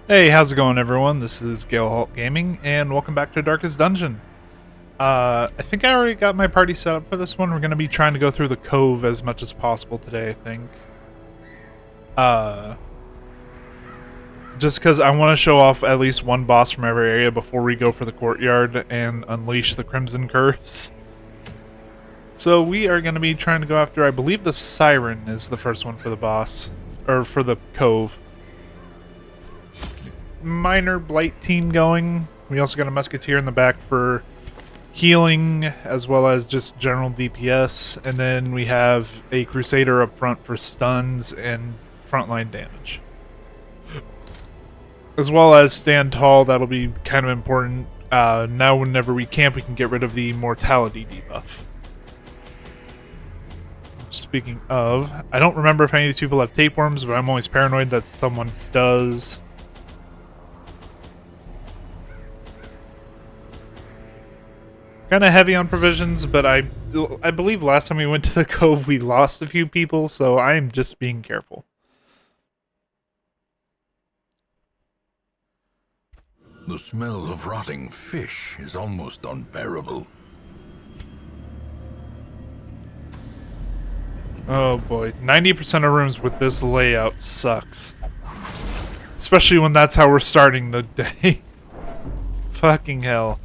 Hey, how's it going, everyone? This is Gale Halt Gaming, and welcome back to Darkest Dungeon. I think I already got my party set up for this one. We're going to be trying to go through the cove as much as possible today, I think. Uh, just because I want to show off at least one boss from every area before we go for the courtyard and unleash the Crimson Curse. So we are going to be trying to go after, I believe the Siren is the first one for the boss, or for the cove. Minor blight team going. We also got a musketeer in the back for healing as well as just general DPS, and then we have a crusader up front for stuns and frontline damage, as well as stand tall. That'll be kind of important. Now whenever we camp, we can get rid of the mortality debuff. Speaking of, I don't remember if any of these people have tapeworms, but I'm always paranoid that someone does. Kind of heavy on provisions, but I believe last time we went to the cove we lost a few people, so I am just being careful. The smell of rotting fish is almost unbearable. Oh boy, 90% of rooms with this layout sucks. Especially when that's how we're starting the day. Fucking hell.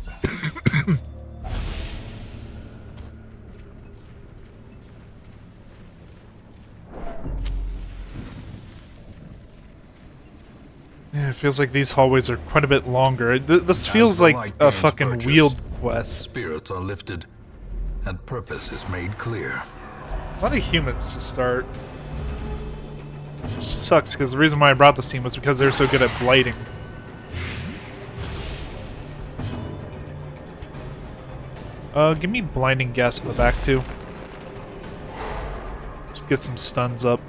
Yeah, it feels like these hallways are quite a bit longer. This feels like a fucking wheeled quest. Spirits are lifted, and purpose is made clear. A lot of humans to start. Which sucks, because the reason why I brought this team was because they're so good at blighting. Give me blinding gas in the back, too. Just get some stuns up.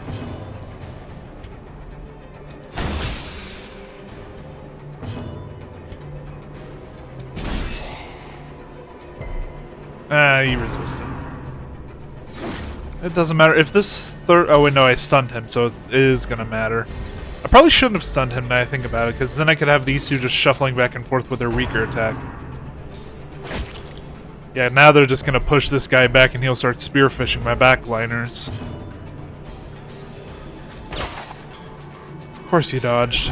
Ah, he resisted. It doesn't matter. If this third... Oh, wait, no, I stunned him, so it is gonna matter. I probably shouldn't have stunned him now I think about it, because then I could have these two just shuffling back and forth with their weaker attack. Yeah, now they're just gonna push this guy back and he'll start spearfishing my backliners. Of course he dodged.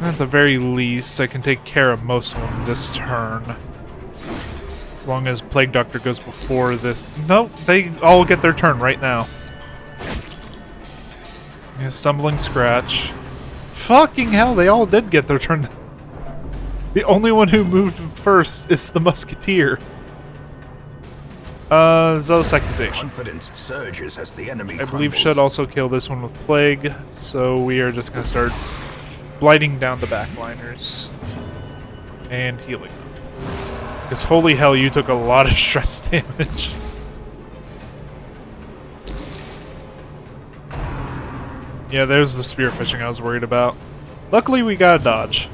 At the very least, I can take care of most of them this turn. As long as Plague Doctor goes before this... Nope, they all get their turn right now. Yeah, Stumbling Scratch. Fucking hell, they all did get their turn. The only one who moved first is the Musketeer. Zealous Accusation. Confidence surges as the enemy I believe should also kill this one with Plague, so we are just gonna start blighting down the backliners and healing them. Because holy hell, you took a lot of stress damage. Yeah, there's the spearfishing I was worried about. Luckily, we got a dodge.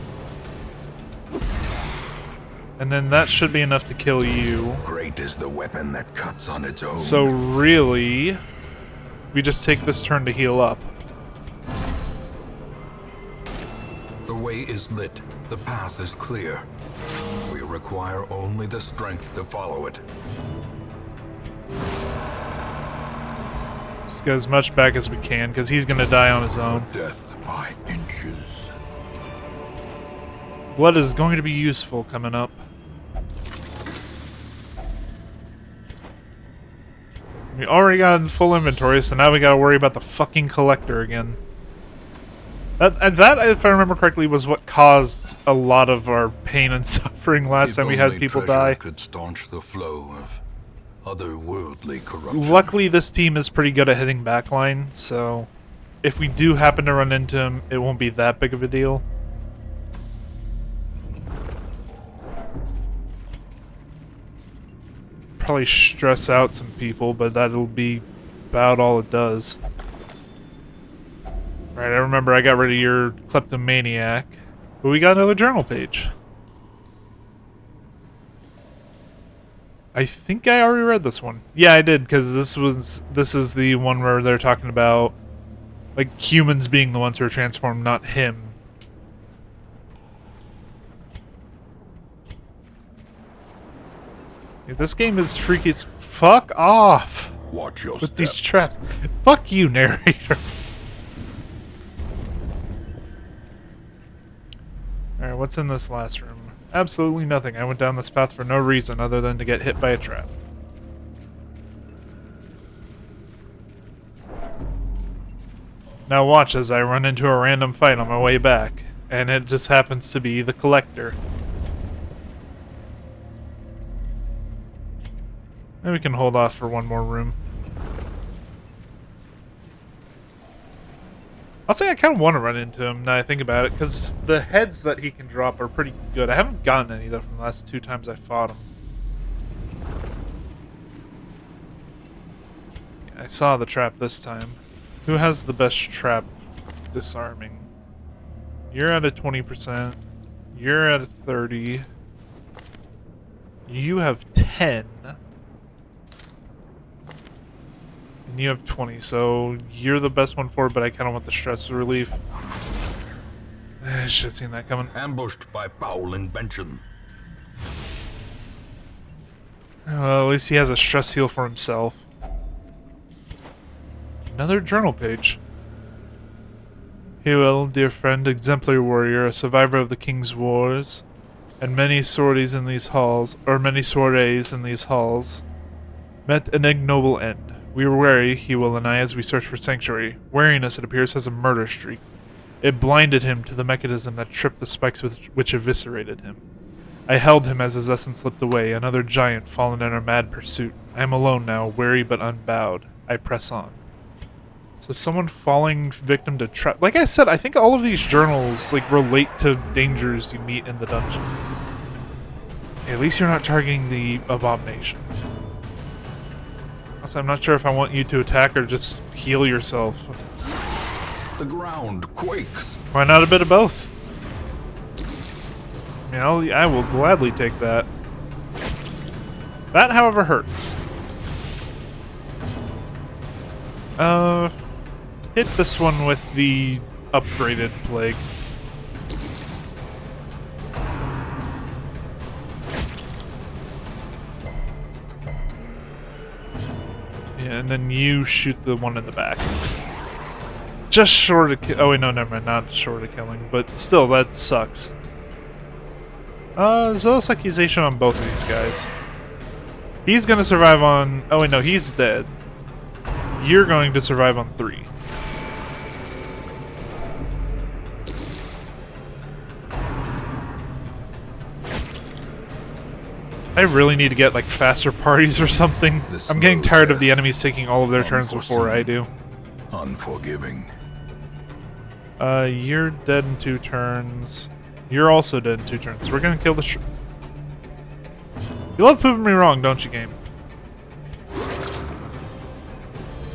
And then that should be enough to kill you. Great is the weapon that cuts on its own. So really, we just take this turn to heal up. The way is lit. The path is clear. We require only the strength to follow it. Just get as much back as we can, because he's gonna die on his own. Death by inches. Blood is going to be useful coming up. We already got full inventory, so now we gotta worry about the fucking collector again. That, if I remember correctly, was what caused a lot of our pain and suffering last time we had people die. Could staunch the flow of otherworldly corruption. Luckily, this team is pretty good at hitting backline, so if we do happen to run into him, it won't be that big of a deal. Probably stress out some people, but that'll be about all it does. Right, I remember I got rid of your kleptomaniac, but we got another journal page. I think I already read this one. Yeah, I did, because this is the one where they're talking about Like, humans being the ones who are transformed, not him. Yeah, this game is freaky as fuck off Watch your with step. these traps. Fuck you, narrator. Alright, what's in this last room? Absolutely nothing. I went down this path for no reason other than to get hit by a trap. Now watch as I run into a random fight on my way back, and it just happens to be the collector. Maybe we can hold off for one more room. I'll say I kind of want to run into him now I think about it, because the heads that he can drop are pretty good. I haven't gotten any though from the last 2 times I fought him. Yeah, I saw the trap this time. Who has the best trap disarming? You're at a 20%. You're at a 30. You have 10. And you have 20, so you're the best one for it, but I kind of want the stress relief. I should have seen that coming. Ambushed by foul invention. Well, at least he has a stress heal for himself. Another journal page. Hewell, dear friend, exemplary warrior, a survivor of the King's Wars, and many sorties in these halls, met an ignoble end. We were wary, Hewell and I, as we searched for sanctuary. Wariness, it appears, has a murder streak. It blinded him to the mechanism that tripped the spikes which eviscerated him. I held him as his essence slipped away, another giant fallen in our mad pursuit. I am alone now, wary but unbowed. I press on. So someone falling victim to trap. Like I said, I think all of these journals like relate to dangers you meet in the dungeon. At least you're not targeting the abomination. Also, I'm not sure if I want you to attack or just heal yourself. The ground quakes. Why not a bit of both? You know, I will gladly take that. That, however, hurts. Hit this one with the upgraded plague. Yeah, and then you shoot the one in the back. Just short of oh wait, no, never mind, not short of killing, but still, that sucks. Zealous accusation on both of these guys. He's gonna survive on... oh wait, no, he's dead. You're going to survive on 3. I really need to get, like, faster parties or something. I'm getting tired of the enemies taking all of their turns before I do. Unforgiving. You're dead in 2 turns. You're also dead in 2 turns. We're gonna kill the You love proving me wrong, don't you, game?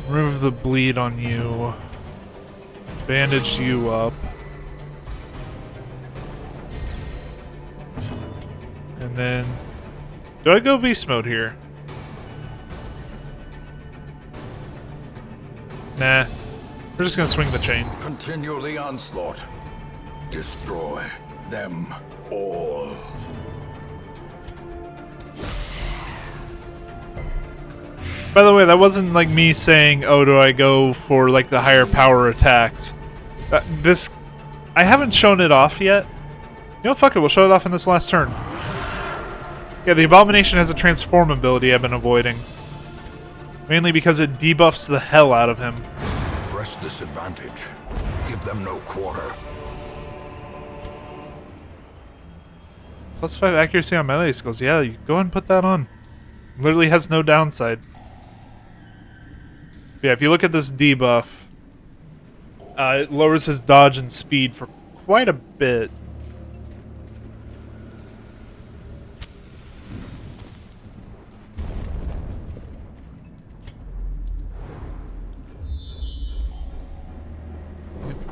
Remove the bleed on you. Bandage you up. And then... do I go beast mode here? Nah. We're just gonna swing the chain. Continue the onslaught. Destroy them all. By the way, that wasn't like me saying, oh, do I go for like the higher power attacks? I haven't shown it off yet. You know, fuck it, we'll show it off in this last turn. Yeah, the abomination has a transform ability I've been avoiding. Mainly because it debuffs the hell out of him. Press this advantage. Give them no quarter. +5 accuracy on melee skills. Yeah, you go ahead and put that on. Literally has no downside. Yeah, if you look at this debuff, it lowers his dodge and speed for quite a bit.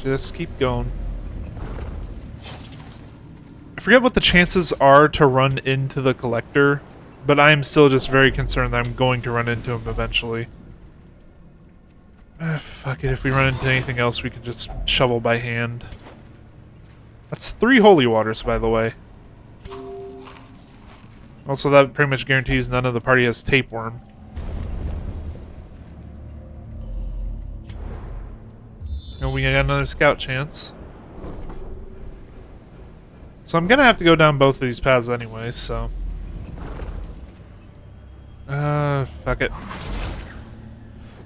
Just keep going. I forget what the chances are to run into the collector, but I am still just very concerned that I'm going to run into him eventually. Fuck it, if we run into anything else, we can just shovel by hand. That's 3 holy waters, by the way. Also, that pretty much guarantees none of the party has tapeworm. And we got another scout chance. So I'm gonna have to go down both of these paths anyway, so... fuck it.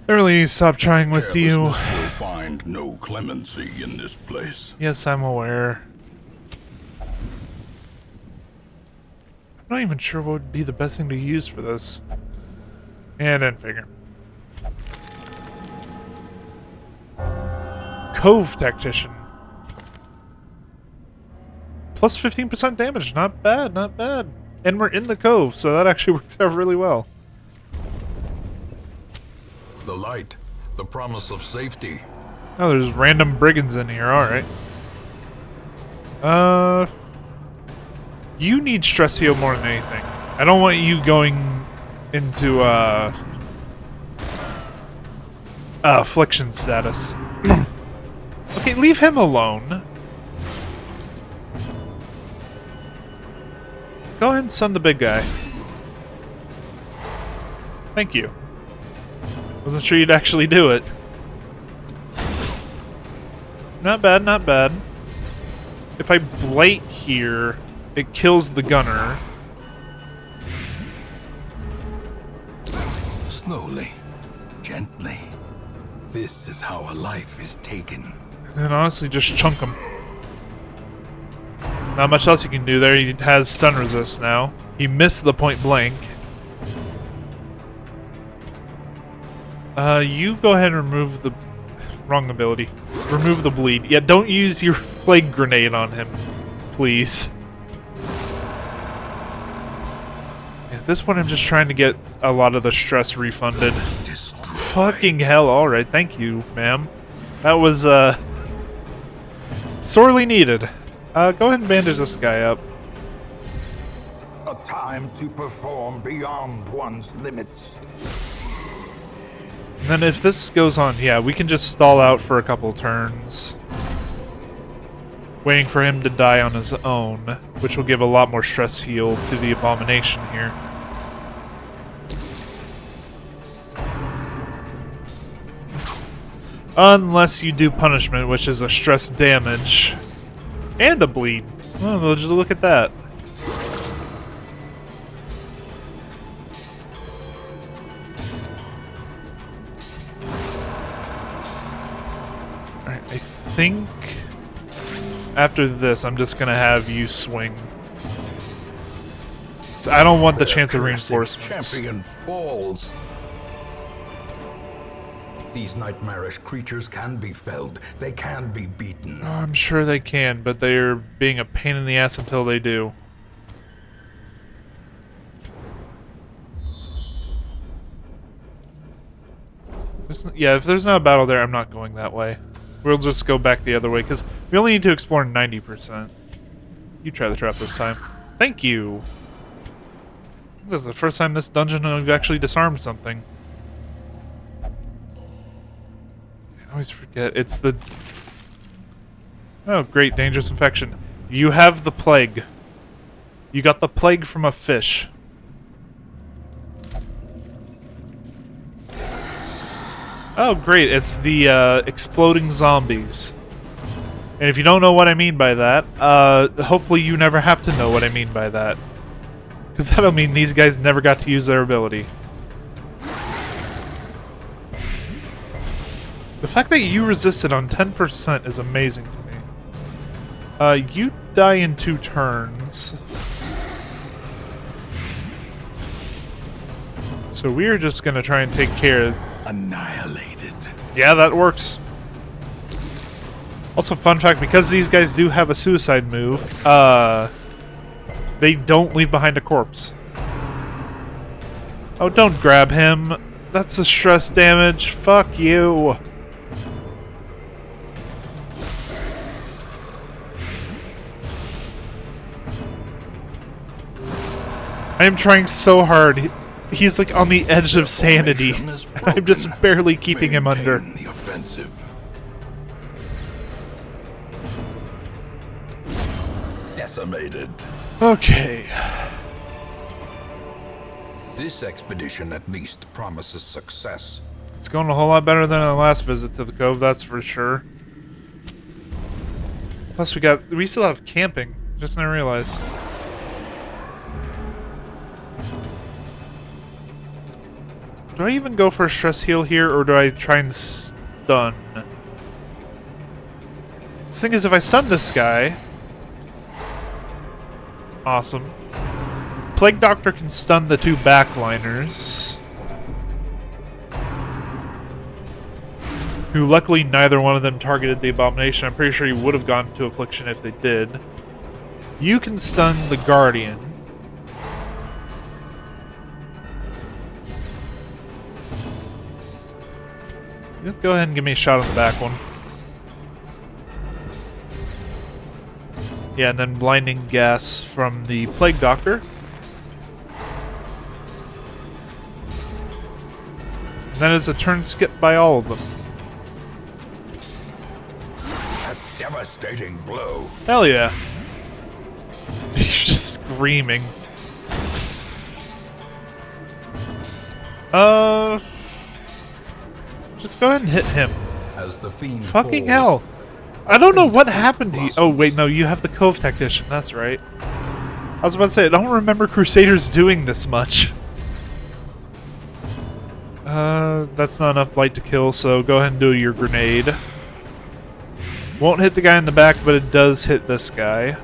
I really need to stop trying with you. Carelessness will find no clemency in this place. Yes, I'm aware. I'm not even sure what would be the best thing to use for this. Yeah, I didn't figure. Cove Tactician. Plus 15% damage. Not bad, not bad. And we're in the cove, so that actually works out really well. The light, the promise of safety. Oh, there's random brigands in here. Alright. You need stress heal more than anything. I don't want you going into, affliction status. Okay, leave him alone. Go ahead and send the big guy. Thank you. Wasn't sure you'd actually do it. Not bad, not bad. If I blight here, it kills the gunner. Slowly, gently. This is how a life is taken. And honestly, just chunk him. Not much else you can do there. He has stun resist now. He missed the point blank. You go ahead and remove the... Wrong ability. Remove the bleed. Yeah, don't use your plague grenade on him, please. At this point, I'm just trying to get a lot of the stress refunded. Destroy. Fucking hell, alright, thank you, ma'am. That was, sorely needed. Go ahead and bandage this guy up. A time to perform beyond one's limits. And then if this goes on, yeah, we can just stall out for a couple turns. Waiting for him to die on his own, which will give a lot more stress heal to the abomination here. Unless you do punishment, which is a stress damage. And a bleed. Oh, just look at that. Alright, I think after this, I'm just gonna have you swing. So I don't want the chance of reinforcements. Champion falls. These nightmarish creatures can be felled. They can be beaten. Oh, I'm sure they can, but they're being a pain in the ass until they do. Yeah, if there's not a battle there, I'm not going that way. We'll just go back the other way, because we only need to explore 90%. You try the trap this time. Thank you! This is the first time this dungeon we've actually disarmed something. I always forget. It's the... Oh, great. Dangerous infection. You have the plague. You got the plague from a fish. Oh, great. It's the exploding zombies. And if you don't know what I mean by that, hopefully you never have to know what I mean by that. Because that'll mean these guys never got to use their ability. The fact that you resisted on 10% is amazing to me. You die in 2 turns. So we're just gonna try and take care of... Annihilated. Yeah, that works. Also, fun fact, because these guys do have a suicide move, they don't leave behind a corpse. Oh, don't grab him. That's a stress damage. Fuck you. I am trying so hard He's like on the edge of sanity. Formation is I'm just broken. barely keeping him under. Maintain the offensive. Decimated. Okay. This expedition at least promises success. It's going a whole lot better than our last visit to the cove, that's for sure. Plus we still have camping. Just didn't realize. Do I even go for a stress heal here, or do I try and stun? The thing is, if I stun this guy... Awesome. Plague Doctor can stun the two backliners. Who, luckily, neither one of them targeted the Abomination. I'm pretty sure he would have gone to Affliction if they did. You can stun the Guardian. Go ahead and give me a shot on the back one. Yeah, and then Blinding Gas from the Plague Doctor. And that is a turn skip by all of them. A devastating blow. Hell yeah. He's just screaming. Just go ahead and hit him. As the fiend Fucking falls, hell. I don't know what happened to you. Oh, wait, no, you have the Cove Technician. That's right. I was about to say, I don't remember Crusaders doing this much. That's not enough blight to kill, so go ahead and do your grenade. Won't hit the guy in the back, but it does hit this guy.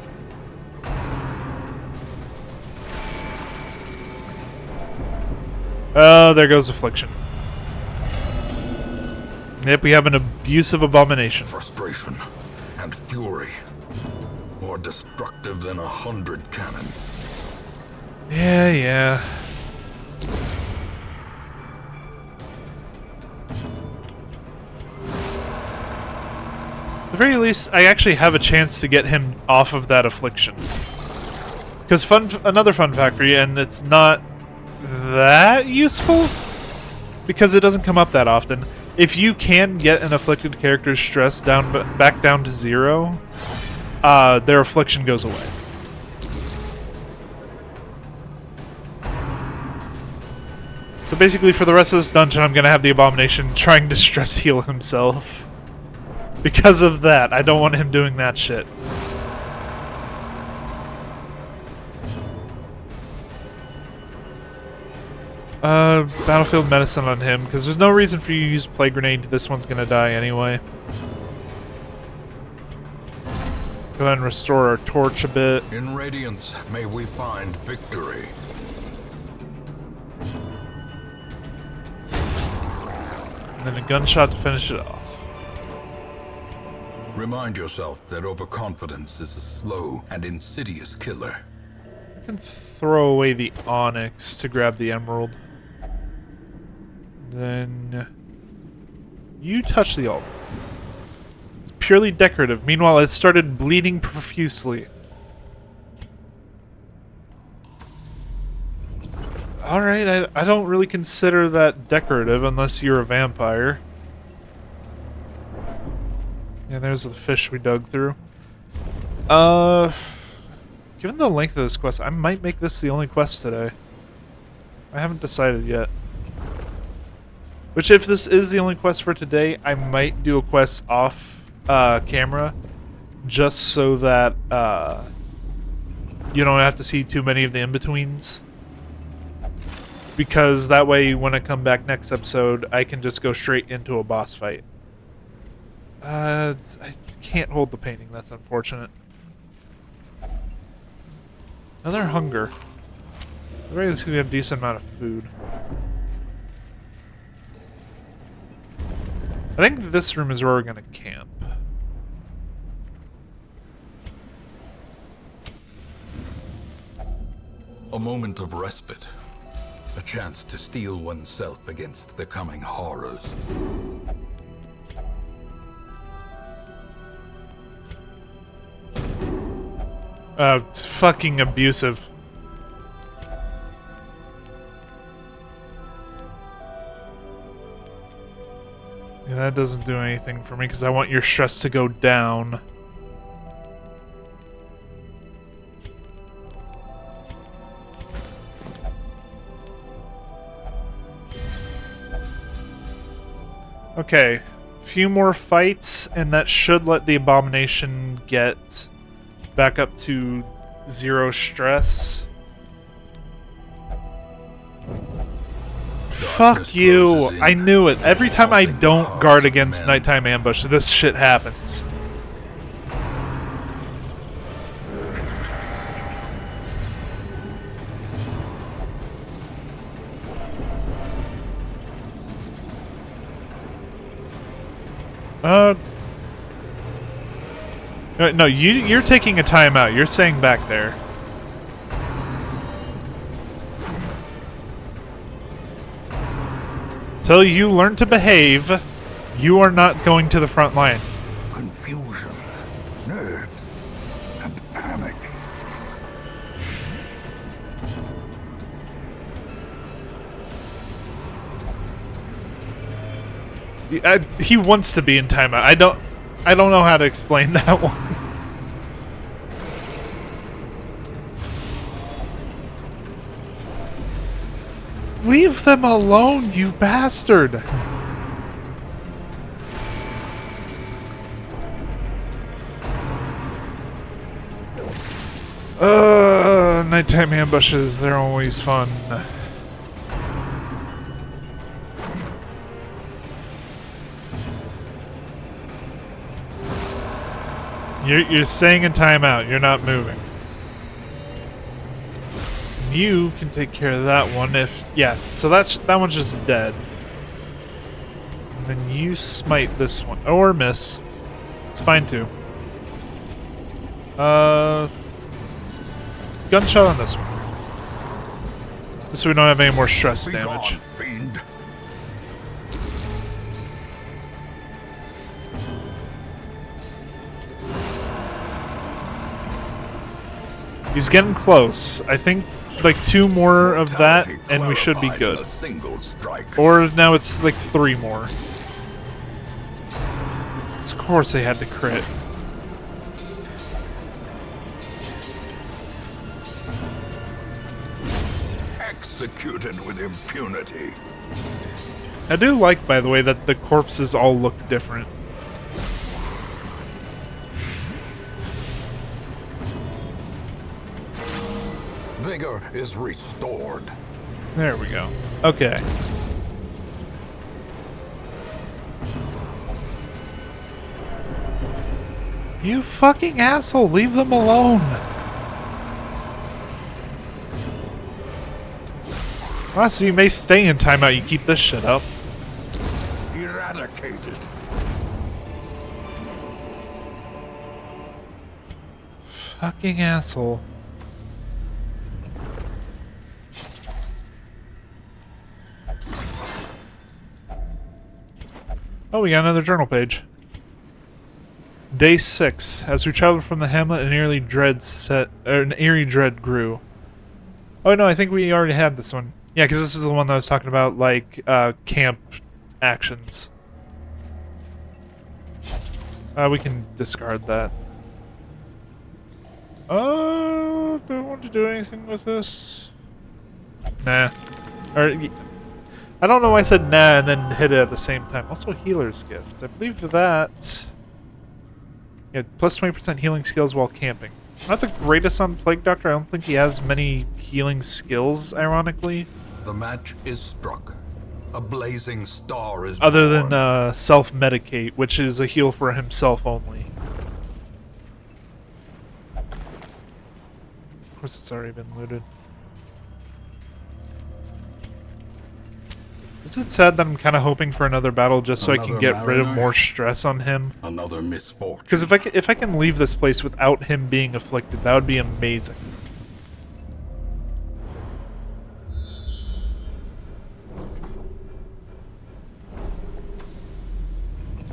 Oh, there goes Affliction. Yep, we have an abusive abomination. frustration and fury, more destructive than 100 cannons. Yeah. At the very least, I actually have a chance to get him off of that affliction. Because another fun fact for you, and it's not that useful, because it doesn't come up that often. If you can get an afflicted character's stress back down to 0, their affliction goes away. So basically, for the rest of this dungeon, I'm gonna have the Abomination trying to stress heal himself. Because of that, I don't want him doing that shit. Battlefield Medicine on him, because there's no reason for you to use Plague Grenade. This one's gonna die anyway. Go ahead and restore our torch a bit. In Radiance, may we find victory. And then a gunshot to finish it off. Remind yourself that overconfidence is a slow and insidious killer. I can throw away the onyx to grab the emerald. Then you touch the altar. It's purely decorative. Meanwhile, it started bleeding profusely. Alright, I don't really consider that decorative unless you're a vampire. Yeah, there's the fish we dug through. Given the length of this quest, I might make this the only quest today. I haven't decided yet. Which, if this is the only quest for today, I might do a quest off camera, just so that you don't have to see too many of the in-betweens. Because that way, when I come back next episode, I can just go straight into a boss fight. I can't hold the painting, that's unfortunate. Another hunger. I think it's gonna be a decent amount of food. I think this room is where we're gonna camp. A moment of respite. A chance to steel oneself against the coming horrors. It's fucking abusive. That doesn't do anything for me because I want your stress to go down. Okay, few more fights, and that should let the abomination get back up to 0 stress. Fuck you! I knew it. Every time I don't guard against nighttime ambush, this shit happens. No, you're taking a timeout. You're staying back there. Till you learn to behave, you are not going to the front line. Confusion, nerves, and panic. He wants to be in timeout. I don't know how to explain that one. Leave them alone, you bastard! Nighttime ambushes, they're always fun. You're staying in timeout. You're not moving. You can take care of that one if... Yeah, so that one's just dead. And then you smite this one. Or miss. It's fine too. Gunshot on this one. Just so we don't have any more stress damage. Gone, fiend. He's getting close. I think like 2 more of that and we should be Clarified good. in a single strike. Or now it's like 3 more. Of course they had to crit. Executed with impunity. I do like, by the way, that the corpses all look different. Vigor is restored. There we go. Okay. You fucking asshole, leave them alone. Well, so you may stay in timeout, you keep this shit up. Eradicated. Fucking asshole. Oh, we got another journal page. Day 6. As we traveled from the hamlet, an eerie dread grew. Oh no, I think we already had this one. Yeah, because this is the one that I was talking about, like, camp actions. We can discard that. Do I want to do anything with this? Nah. Or, I don't know why I said nah and then hit it at the same time. Also, healer's gift. I believe that... Yeah, plus 20% healing skills while camping. Not the greatest on Plague Doctor. I don't think he has many healing skills, ironically. The match is struck. A blazing star is Other born. than self-medicate, which is a heal for himself only. Of course, it's already been looted. Is it sad that I'm kind of hoping for another battle just so I can Another get rid of mariner? more stress on him? Another misfortune. Because if I can leave this place without him being afflicted, that would be amazing.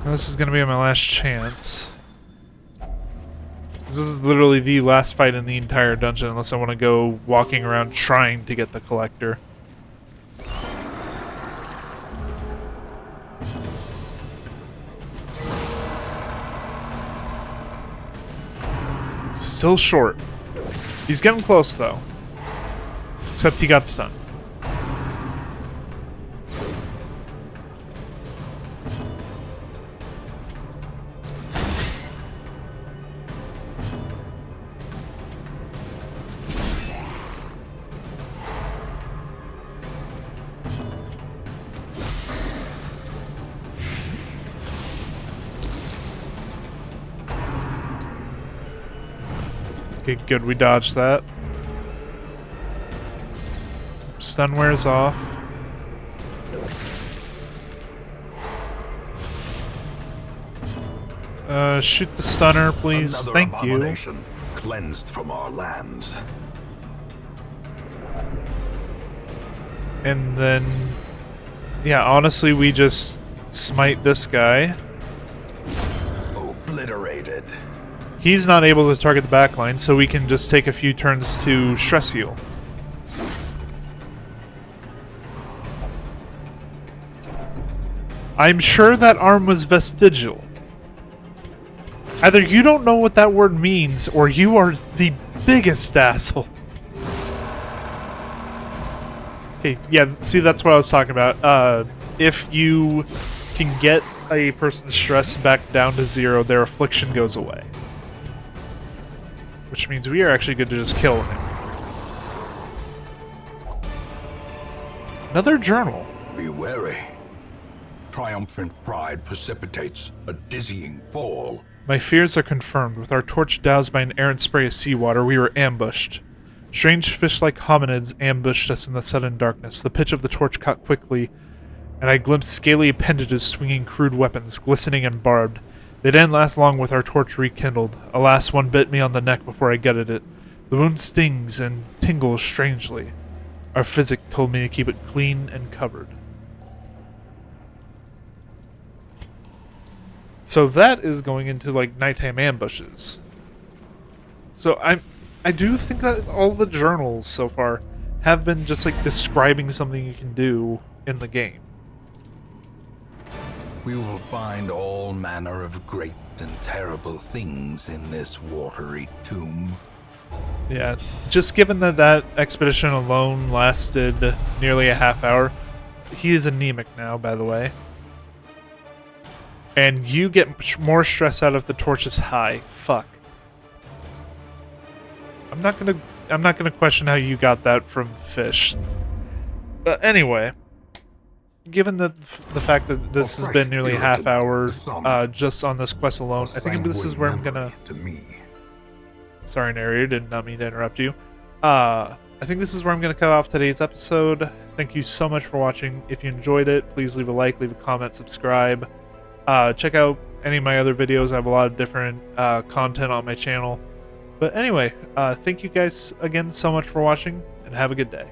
This is going to be my last chance. This is literally the last fight in the entire dungeon unless I want to go walking around trying to get the collector. Still short. He's getting close, though. Except he got stunned. Okay, good, we dodged that. Stun wears off. Shoot the stunner, please. Another Thank you. abomination cleansed from our lands. And then, yeah, honestly, we just smite this guy. Obliterated. He's not able to target the backline, so we can just take a few turns to stress heal. I'm sure that arm was vestigial. Either you don't know what that word means, or you are the biggest asshole. Okay, yeah, see, that's what I was talking about. If you can get a person's stress back down to 0, their affliction goes away. Which means we are actually good to just kill him. Another journal. Be wary. Triumphant pride precipitates a dizzying fall. My fears are confirmed. With our torch doused by an errant spray of seawater, we were ambushed. Strange fish-like hominids ambushed us in the sudden darkness. The pitch of the torch caught quickly, and I glimpsed scaly appendages swinging crude weapons, glistening and barbed. They didn't last long with our torch rekindled. Alas, one bit me on the neck before I gutted it. The wound stings and tingles strangely. Our physic told me to keep it clean and covered. So that is going into, like, nighttime ambushes. So I do think that all the journals so far have been just, like, describing something you can do in the game. We will find all manner of great and terrible things in this watery tomb. Yeah, just given that that expedition alone lasted nearly a half hour. He is anemic now, by the way. And you get more stress out of the torch is high. Fuck. I'm not gonna question how you got that from fish. But anyway, given the fact that this has been nearly a half hour just on this quest alone, I think this is where I'm gonna. To me. Sorry, narrator, did not mean to interrupt you. I think this is where I'm gonna cut off today's episode. Thank you so much for watching. If you enjoyed it, please leave a like, leave a comment, subscribe. Check out any of my other videos. I have a lot of different content on my channel. But anyway, thank you guys again so much for watching, and have a good day.